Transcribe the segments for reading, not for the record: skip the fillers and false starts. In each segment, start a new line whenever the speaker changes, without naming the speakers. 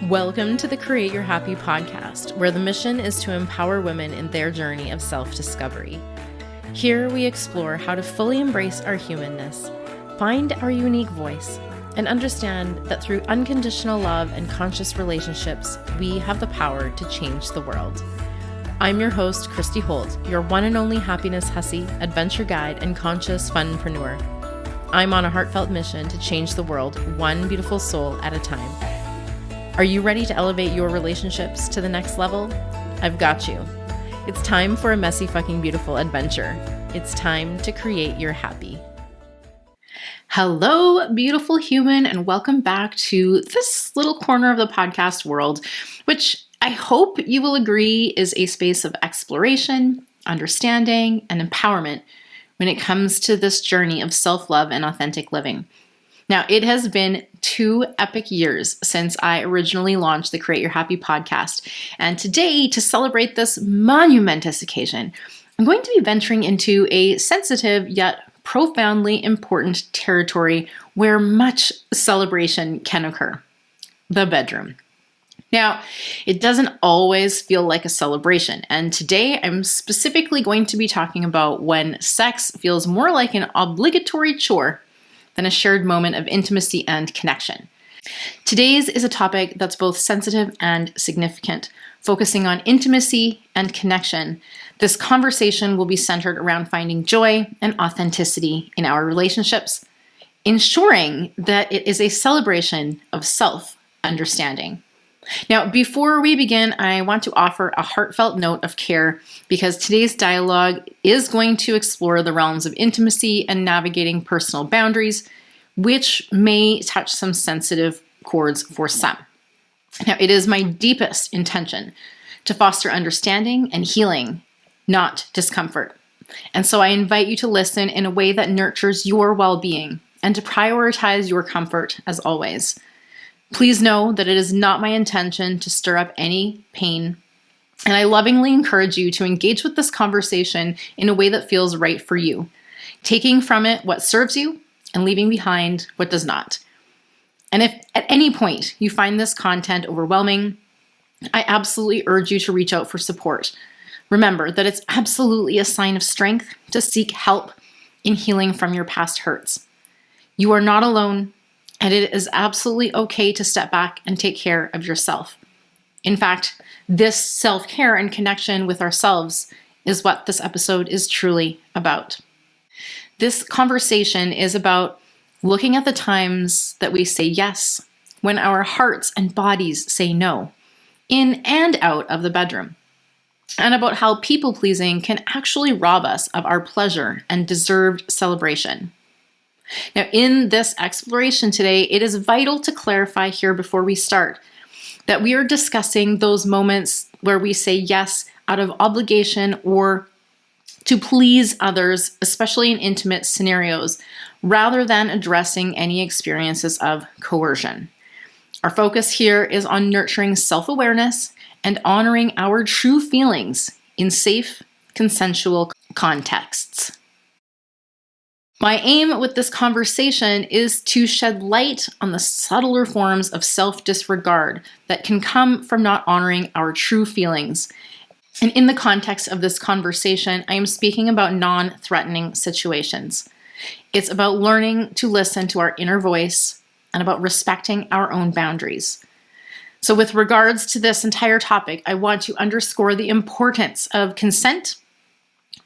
Welcome to the Create Your Happy podcast, where the mission is to empower women in their journey of self-discovery. Here we explore how to fully embrace our humanness, find our unique voice, and understand that through unconditional love and conscious relationships, we have the power to change the world. I'm your host, Christy Holt, your one and only Happiness Hussy, adventure guide, and conscious funpreneur. I'm on a heartfelt mission to change the world one beautiful soul at a time. Are you ready to elevate your relationships to the next level? I've got you. It's time for a messy fucking beautiful adventure. It's time to create your happy. Hello, beautiful human, and welcome back to this little corner of the podcast world, which I hope you will agree is a space of exploration, understanding, and empowerment when it comes to this journey of self-love and authentic living. Now, it has been 2 epic years since I originally launched the Create Your Happy podcast. And today, to celebrate this monumentous occasion, I'm going to be venturing into a sensitive yet profoundly important territory where much celebration can occur: the bedroom. Now, it doesn't always feel like a celebration, and today I'm specifically going to be talking about when sex feels more like an obligatory chore than a shared moment of intimacy and connection. Today's is a topic that's both sensitive and significant. Focusing on intimacy and connection, this conversation will be centered around finding joy and authenticity in our relationships, ensuring that it is a celebration of self-understanding. Now, before we begin, I want to offer a heartfelt note of care because today's dialogue is going to explore the realms of intimacy and navigating personal boundaries, which may touch some sensitive chords for some. Now, it is my deepest intention to foster understanding and healing, not discomfort. And so I invite you to listen in a way that nurtures your well-being and to prioritize your comfort as always. Please know that it is not my intention to stir up any pain, and I lovingly encourage you to engage with this conversation in a way that feels right for you, taking from it what serves you and leaving behind what does not. And if at any point you find this content overwhelming, I absolutely urge you to reach out for support. Remember that it's absolutely a sign of strength to seek help in healing from your past hurts. You are not alone. And it is absolutely okay to step back and take care of yourself. In fact, this self-care and connection with ourselves is what this episode is truly about. This conversation is about looking at the times that we say yes when our hearts and bodies say no, in and out of the bedroom, and about how people-pleasing can actually rob us of our pleasure and deserved celebration. Now, in this exploration today, it is vital to clarify here before we start that we are discussing those moments where we say yes out of obligation or to please others, especially in intimate scenarios, rather than addressing any experiences of coercion. Our focus here is on nurturing self-awareness and honoring our true feelings in safe, consensual contexts. My aim with this conversation is to shed light on the subtler forms of self-disregard that can come from not honoring our true feelings. And in the context of this conversation, I am speaking about non-threatening situations. It's about learning to listen to our inner voice and about respecting our own boundaries. So with regards to this entire topic, I want to underscore the importance of consent,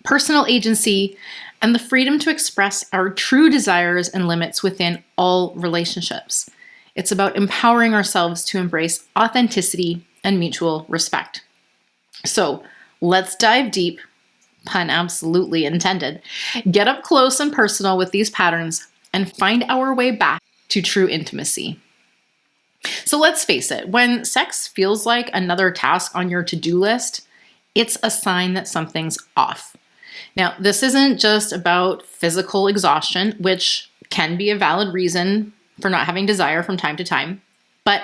personal agency, and the freedom to express our true desires and limits within all relationships. It's about empowering ourselves to embrace authenticity and mutual respect. So let's dive deep, pun absolutely intended, get up close and personal with these patterns and find our way back to true intimacy. So let's face it, when sex feels like another task on your to-do list, it's a sign that something's off. Now, this isn't just about physical exhaustion, which can be a valid reason for not having desire from time to time, but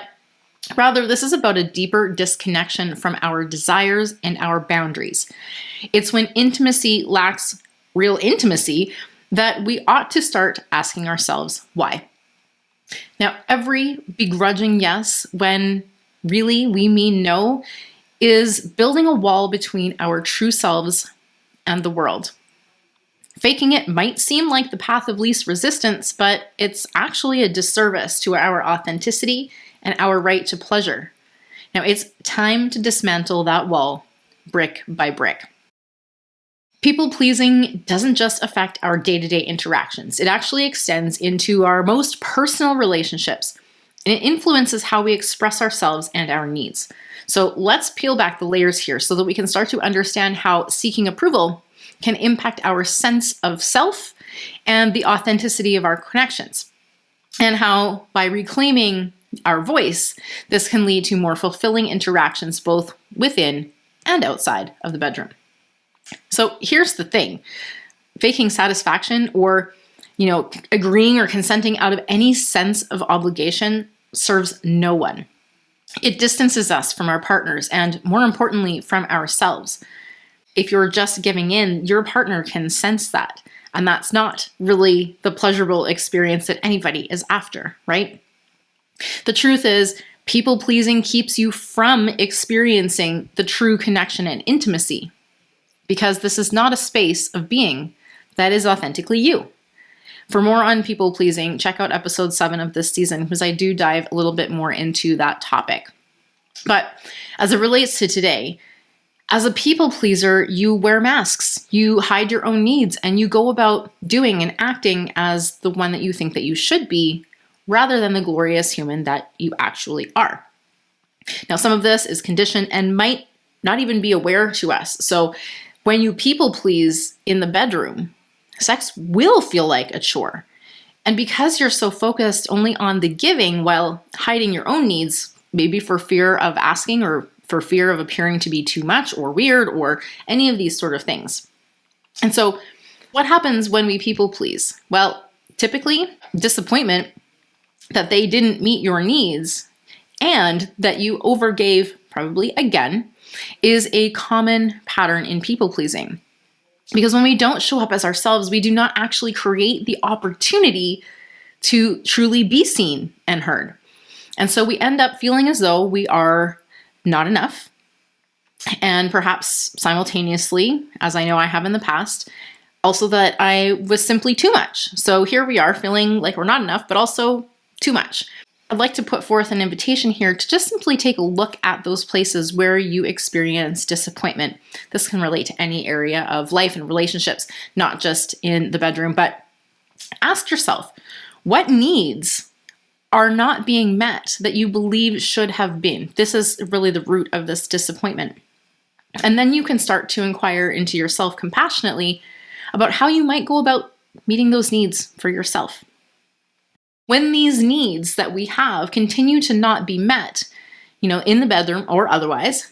rather this is about a deeper disconnection from our desires and our boundaries. It's when intimacy lacks real intimacy that we ought to start asking ourselves why. Now, every begrudging yes when really we mean no is building a wall between our true selves and the world. Faking it might seem like the path of least resistance, but it's actually a disservice to our authenticity and our right to pleasure. Now, it's time to dismantle that wall brick by brick. People-pleasing doesn't just affect our day-to-day interactions. It actually extends into our most personal relationships, and it influences how we express ourselves and our needs. So let's peel back the layers here so that we can start to understand how seeking approval can impact our sense of self and the authenticity of our connections, and how by reclaiming our voice, this can lead to more fulfilling interactions both within and outside of the bedroom. So here's the thing. Faking satisfaction or, agreeing or consenting out of any sense of obligation serves no one. It distances us from our partners and, more importantly, from ourselves. If you're just giving in, your partner can sense that. And that's not really the pleasurable experience that anybody is after, right? The truth is, people-pleasing keeps you from experiencing the true connection and intimacy, because this is not a space of being that is authentically you. For more on people-pleasing, check out episode 7 of this season, because I do dive a little bit more into that topic. But as it relates to today, as a people pleaser, you wear masks, you hide your own needs, and you go about doing and acting as the one that you think that you should be, rather than the glorious human that you actually are. Now, some of this is conditioned and might not even be aware to us. So when you people please in the bedroom, sex will feel like a chore. And because you're so focused only on the giving while hiding your own needs, maybe for fear of asking or for fear of appearing to be too much or weird or any of these sort of things. And so what happens when we people please? Well, typically disappointment that they didn't meet your needs and that you overgave, probably again, is a common pattern in people pleasing. Because when we don't show up as ourselves, we do not actually create the opportunity to truly be seen and heard. And so we end up feeling as though we are not enough. And perhaps simultaneously, as I know I have in the past, also that I was simply too much. So here we are feeling like we're not enough, but also too much. I'd like to put forth an invitation here to just simply take a look at those places where you experience disappointment. This can relate to any area of life and relationships, not just in the bedroom, but ask yourself, what needs are not being met that you believe should have been? This is really the root of this disappointment. And then you can start to inquire into yourself compassionately about how you might go about meeting those needs for yourself. When these needs that we have continue to not be met, in the bedroom or otherwise,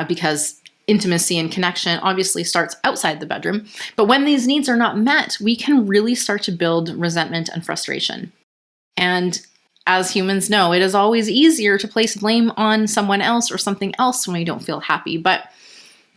because intimacy and connection obviously starts outside the bedroom, but when these needs are not met, we can really start to build resentment and frustration. And as humans know, it is always easier to place blame on someone else or something else when we don't feel happy. But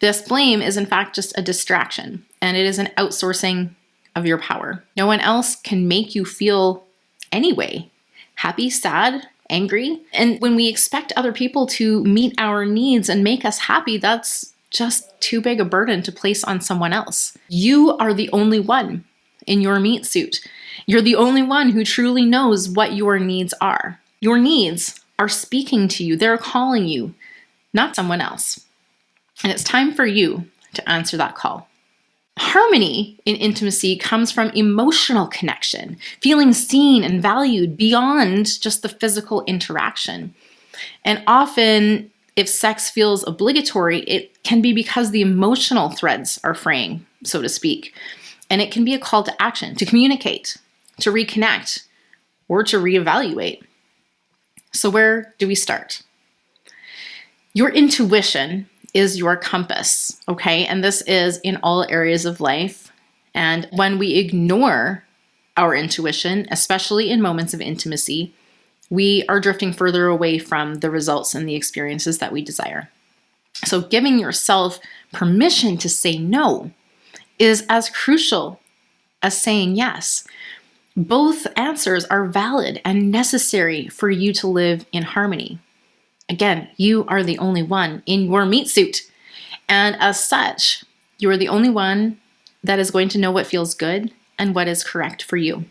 this blame is in fact just a distraction, and it is an outsourcing of your power. No one else can make you feel anyway, happy, sad, angry. And when we expect other people to meet our needs and make us happy, that's just too big a burden to place on someone else. You are the only one in your meat suit. You're the only one who truly knows what your needs are. Your needs are speaking to you. They're calling you, not someone else. And it's time for you to answer that call. Harmony in intimacy comes from emotional connection, feeling seen and valued beyond just the physical interaction. And often, if sex feels obligatory, it can be because the emotional threads are fraying, so to speak. And it can be a call to action, to communicate, to reconnect, or to reevaluate. So where do we start? Your intuition is your compass, okay? And this is in all areas of life. And when we ignore our intuition, especially in moments of intimacy, we are drifting further away from the results and the experiences that we desire. So giving yourself permission to say no is as crucial as saying yes. Both answers are valid and necessary for you to live in harmony. Again, you are the only one in your meat suit. And as such, you are the only one that is going to know what feels good and what is correct for you.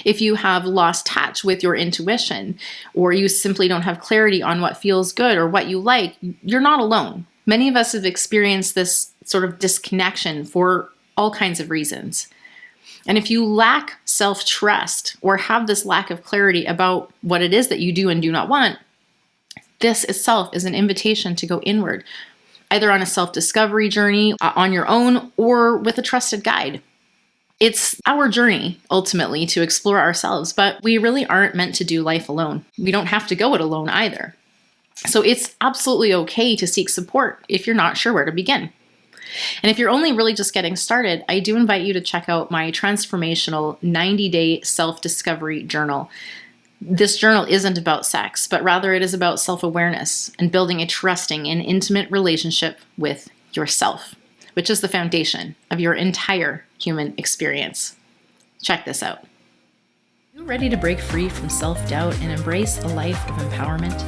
If you have lost touch with your intuition, or you simply don't have clarity on what feels good or what you like, you're not alone. Many of us have experienced this sort of disconnection for all kinds of reasons. And if you lack self-trust or have this lack of clarity about what it is that you do and do not want, this itself is an invitation to go inward, either on a self-discovery journey on your own or with a trusted guide. It's our journey, ultimately, to explore ourselves, but we really aren't meant to do life alone. We don't have to go it alone either. So it's absolutely okay to seek support if you're not sure where to begin. And if you're only really just getting started, I do invite you to check out my transformational 90-day self-discovery journal. This journal isn't about sex, but rather it is about self-awareness and building a trusting and intimate relationship with yourself, which is the foundation of your entire human experience. Check this out. Are you ready to break free from self-doubt and embrace a life of empowerment?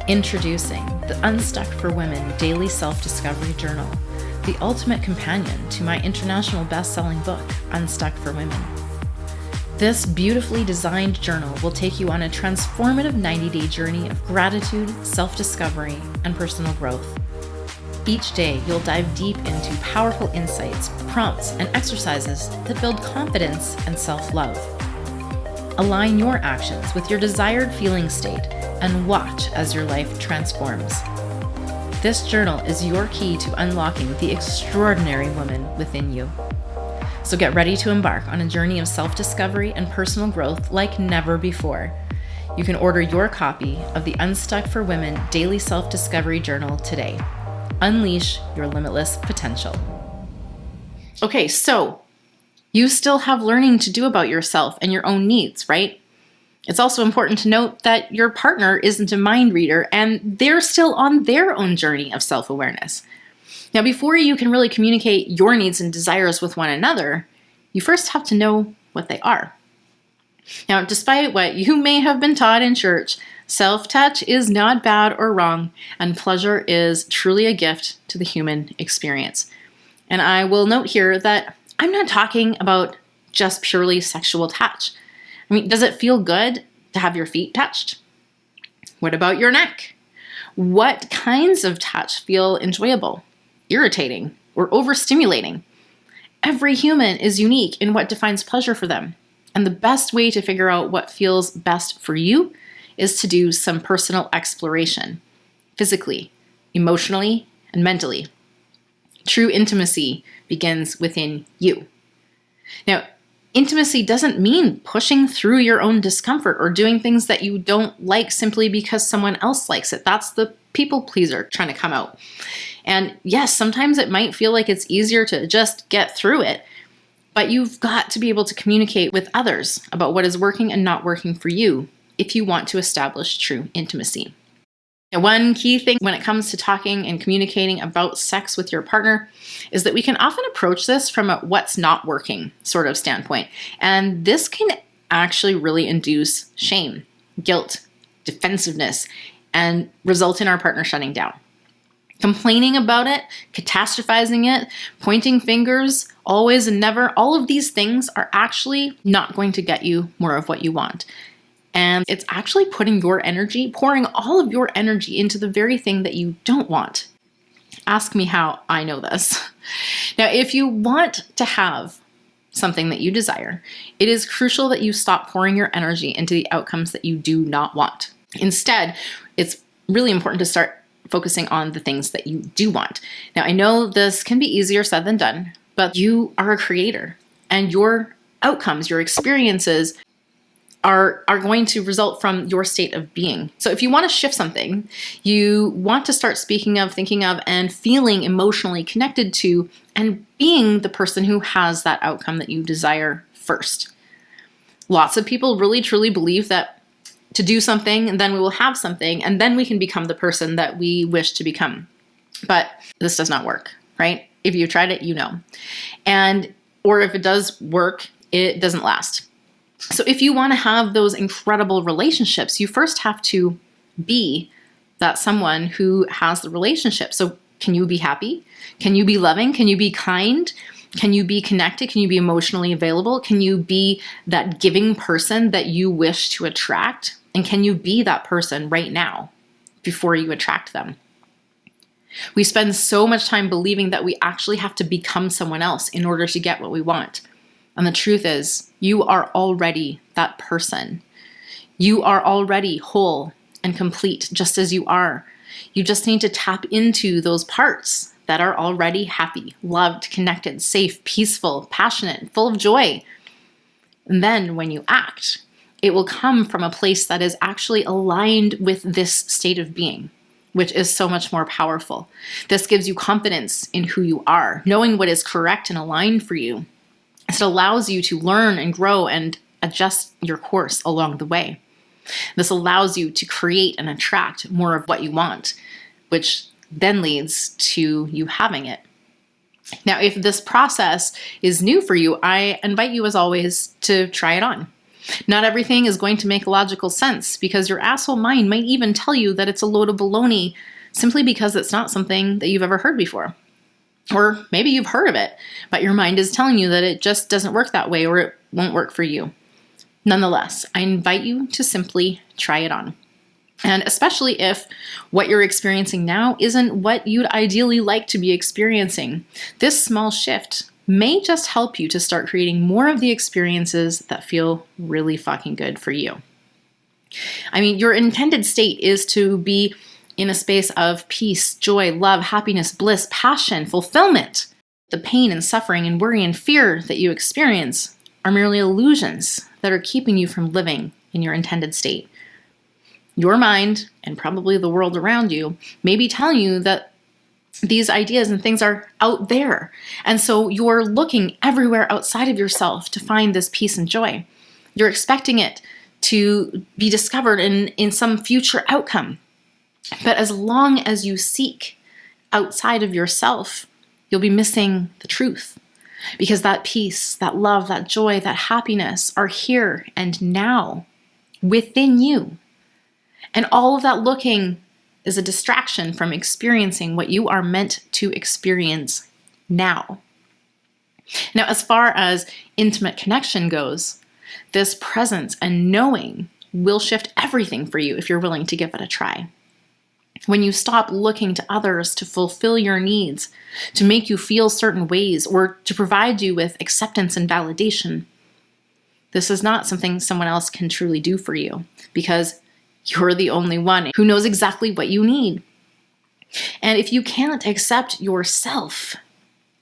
Introducing the Unstuck for Women Daily Self-Discovery Journal, the ultimate companion to my international best-selling book, Unstuck for Women. This beautifully designed journal will take you on a transformative 90-day journey of gratitude, self-discovery, and personal growth. Each day, you'll dive deep into powerful insights, prompts, and exercises that build confidence and self-love. Align your actions with your desired feeling state and watch as your life transforms. This journal is your key to unlocking the extraordinary woman within you. So get ready to embark on a journey of self-discovery and personal growth like never before. You can order your copy of the Unstuck for Women Daily Self-Discovery Journal today. Unleash your limitless potential. Okay, so you still have learning to do about yourself and your own needs, right? It's also important to note that your partner isn't a mind reader and they're still on their own journey of self-awareness. Now, before you can really communicate your needs and desires with one another, you first have to know what they are. Now, despite what you may have been taught in church, self-touch is not bad or wrong, and pleasure is truly a gift to the human experience. And I will note here that I'm not talking about just purely sexual touch. I mean, does it feel good to have your feet touched? What about your neck? What kinds of touch feel enjoyable, irritating, or overstimulating? Every human is unique in what defines pleasure for them. And the best way to figure out what feels best for you is to do some personal exploration, physically, emotionally, and mentally. True intimacy begins within you. Now, intimacy doesn't mean pushing through your own discomfort or doing things that you don't like simply because someone else likes it. That's the people pleaser trying to come out. And yes, sometimes it might feel like it's easier to just get through it, but you've got to be able to communicate with others about what is working and not working for you if you want to establish true intimacy. Now, one key thing when it comes to talking and communicating about sex with your partner is that we can often approach this from a what's not working sort of standpoint. And this can actually really induce shame, guilt, defensiveness, and result in our partner shutting down. Complaining about it, catastrophizing it, pointing fingers, always and never, all of these things are actually not going to get you more of what you want. And it's actually putting your energy, pouring all of your energy into the very thing that you don't want. Ask me how I know this. Now, if you want to have something that you desire, it is crucial that you stop pouring your energy into the outcomes that you do not want. Instead, it's really important to start focusing on the things that you do want. Now, I know this can be easier said than done, but you are a creator and your outcomes, your experiences are going to result from your state of being. So if you want to shift something, you want to start speaking of, thinking of, and feeling emotionally connected to and being the person who has that outcome that you desire first. Lots of people really truly believe that to do something and then we will have something and then we can become the person that we wish to become. But this does not work, right? If you've tried it, you know. Or if it does work, it doesn't last. So if you want to have those incredible relationships, you first have to be that someone who has the relationship. So can you be happy? Can you be loving? Can you be kind? Can you be connected? Can you be emotionally available? Can you be that giving person that you wish to attract? And can you be that person right now before you attract them? We spend so much time believing that we actually have to become someone else in order to get what we want. And the truth is, you are already that person. You are already whole and complete just as you are. You just need to tap into those parts that are already happy, loved, connected, safe, peaceful, passionate, full of joy. And then when you act, it will come from a place that is actually aligned with this state of being, which is so much more powerful. This gives you confidence in who you are, knowing what is correct and aligned for you. It allows you to learn and grow and adjust your course along the way. This allows you to create and attract more of what you want, which then leads to you having it. Now, if this process is new for you, I invite you, as always, to try it on. Not everything is going to make logical sense, because your asshole mind might even tell you that it's a load of baloney simply because it's not something that you've ever heard before. Or maybe you've heard of it, but your mind is telling you that it just doesn't work that way, or it won't work for you. Nonetheless, I invite you to simply try it on. And especially if what you're experiencing now isn't what you'd ideally like to be experiencing, this small shift may just help you to start creating more of the experiences that feel really fucking good for you. I mean, your intended state is to be in a space of peace, joy, love, happiness, bliss, passion, fulfillment. The pain and suffering and worry and fear that you experience are merely illusions that are keeping you from living in your intended state. Your mind, and probably the world around you, may be telling you that these ideas and things are out there. And so you're looking everywhere outside of yourself to find this peace and joy. You're expecting it to be discovered in some future outcome. But as long as you seek outside of yourself, you'll be missing the truth. Because that peace, that love, that joy, that happiness are here and now within you. And all of that looking is a distraction from experiencing what you are meant to experience now. Now, as far as intimate connection goes, this presence and knowing will shift everything for you if you're willing to give it a try. When you stop looking to others to fulfill your needs, to make you feel certain ways, or to provide you with acceptance and validation, this is not something someone else can truly do for you, because you're the only one who knows exactly what you need. And if you can't accept yourself,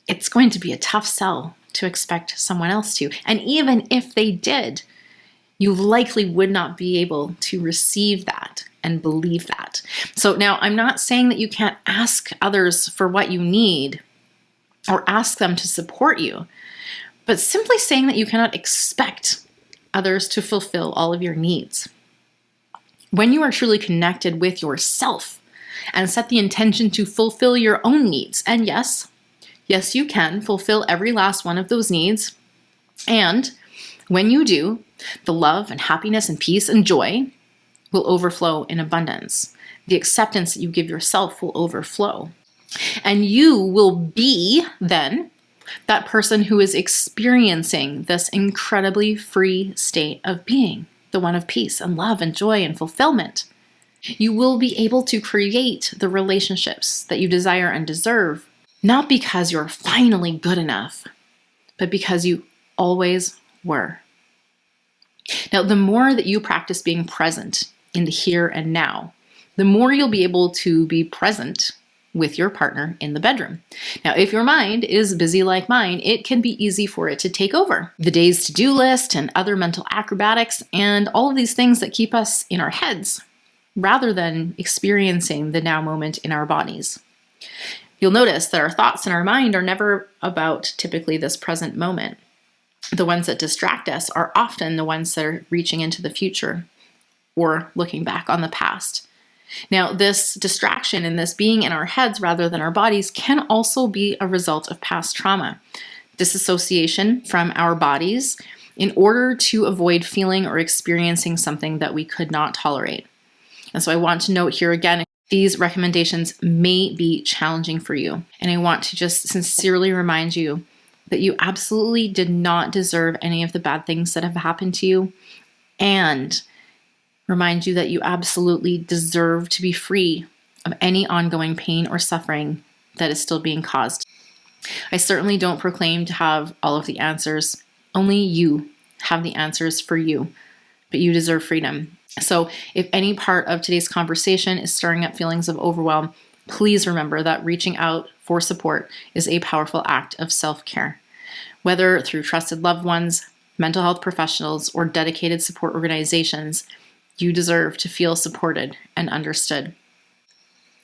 it's going to be a tough sell to expect someone else to. And even if they did, you likely would not be able to receive that and believe that. So now, I'm not saying that you can't ask others for what you need or ask them to support you, but simply saying that you cannot expect others to fulfill all of your needs. When you are truly connected with yourself and set the intention to fulfill your own needs, and yes, you can fulfill every last one of those needs. And when you do, the love and happiness and peace and joy will overflow in abundance. The acceptance that you give yourself will overflow. And you will be then that person who is experiencing this incredibly free state of being, the one of peace and love and joy and fulfillment. You will be able to create the relationships that you desire and deserve, not because you're finally good enough, but because you always were. Now, the more that you practice being present in the here and now, the more you'll be able to be present with your partner in the bedroom. Now, if your mind is busy like mine, it can be easy for it to take over. The day's to-do list and other mental acrobatics and all of these things that keep us in our heads, rather than experiencing the now moment in our bodies. You'll notice that our thoughts in our mind are never about typically this present moment. The ones that distract us are often the ones that are reaching into the future or looking back on the past. Now, this distraction and this being in our heads rather than our bodies can also be a result of past trauma, disassociation from our bodies in order to avoid feeling or experiencing something that we could not tolerate. And so I want to note here again These recommendations may be challenging for you, and I want to just sincerely remind you that you absolutely did not deserve any of the bad things that have happened to you, and remind you that you absolutely deserve to be free of any ongoing pain or suffering that is still being caused. I certainly don't proclaim to have all of the answers. Only you have the answers for you, but you deserve freedom. So if any part of today's conversation is stirring up feelings of overwhelm, please remember that reaching out for support is a powerful act of self-care. Whether through trusted loved ones, mental health professionals, or dedicated support organizations, you deserve to feel supported and understood.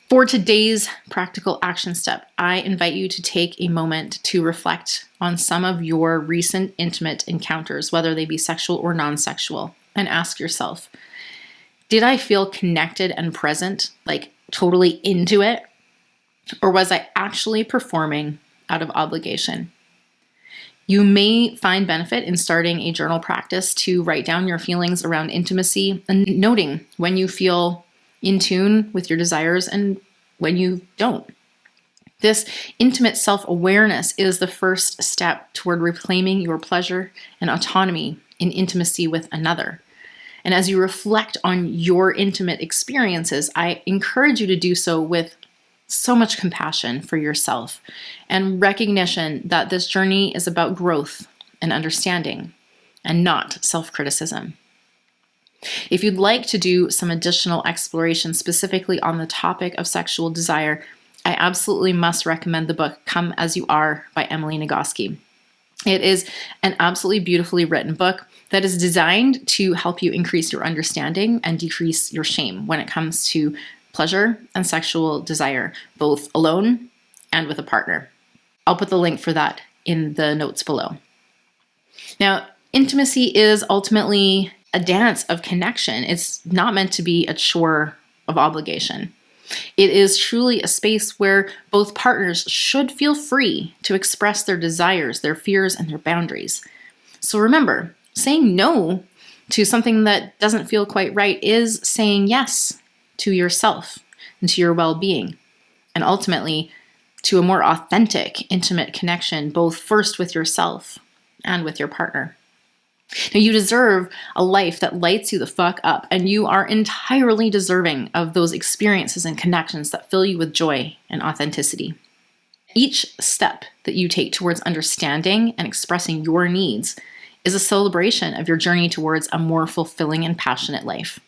For today's practical action step, I invite you to take a moment to reflect on some of your recent intimate encounters, whether they be sexual or non-sexual, and ask yourself, did I feel connected and present, like totally into it? Or was I actually performing out of obligation? You may find benefit in starting a journal practice to write down your feelings around intimacy and noting when you feel in tune with your desires and when you don't. This intimate self-awareness is the first step toward reclaiming your pleasure and autonomy in intimacy with another. And as you reflect on your intimate experiences, I encourage you to do so with so much compassion for yourself and recognition that this journey is about growth and understanding and not self-criticism. If you'd like to do some additional exploration specifically on the topic of sexual desire, I absolutely must recommend the book Come As You Are by Emily Nagoski. It is an absolutely beautifully written book that is designed to help you increase your understanding and decrease your shame when it comes to pleasure and sexual desire, both alone and with a partner. I'll put the link for that in the notes below. Now, intimacy is ultimately a dance of connection. It's not meant to be a chore of obligation. It is truly a space where both partners should feel free to express their desires, their fears, and their boundaries. So remember, saying no to something that doesn't feel quite right is saying yes to yourself and to your well-being, and ultimately to a more authentic, intimate connection, both first with yourself and with your partner. Now, you deserve a life that lights you the fuck up, and you are entirely deserving of those experiences and connections that fill you with joy and authenticity. Each step that you take towards understanding and expressing your needs is a celebration of your journey towards a more fulfilling and passionate life.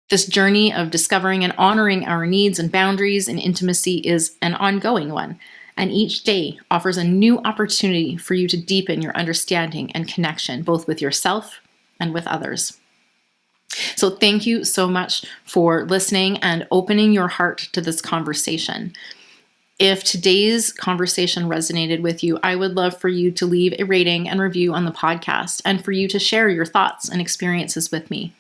This journey of discovering and honoring our needs and boundaries in intimacy is an ongoing one, and each day offers a new opportunity for you to deepen your understanding and connection, both with yourself and with others. So thank you so much for listening and opening your heart to this conversation. If today's conversation resonated with you, I would love for you to leave a rating and review on the podcast and for you to share your thoughts and experiences with me.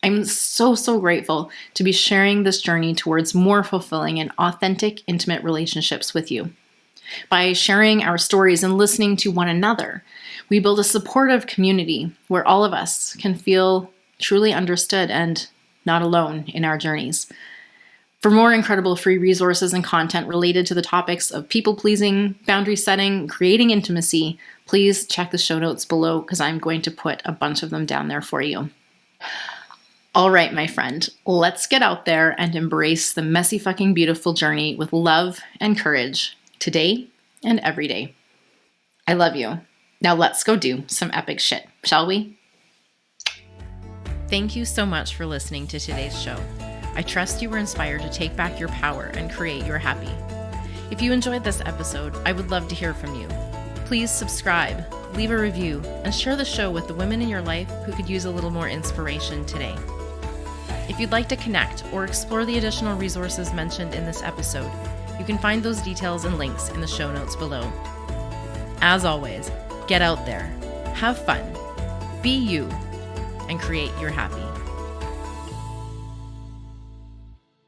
I'm so grateful to be sharing this journey towards more fulfilling and authentic, intimate relationships with you. By sharing our stories and listening to one another, we build a supportive community where all of us can feel truly understood and not alone in our journeys. For more incredible free resources and content related to the topics of people-pleasing, boundary setting, creating intimacy, please check the show notes below because I'm going to put a bunch of them down there for you. All right, my friend, let's get out there and embrace the messy fucking beautiful journey with love and courage today and every day. I love you. Now let's go do some epic shit, shall we? Thank you so much for listening to today's show. I trust you were inspired to take back your power and create your happy. If you enjoyed this episode, I would love to hear from you. Please subscribe, leave a review, and share the show with the women in your life who could use a little more inspiration today. If you'd like to connect or explore the additional resources mentioned in this episode, you can find those details and links in the show notes below. As always, get out there, have fun, be you, and create your happy.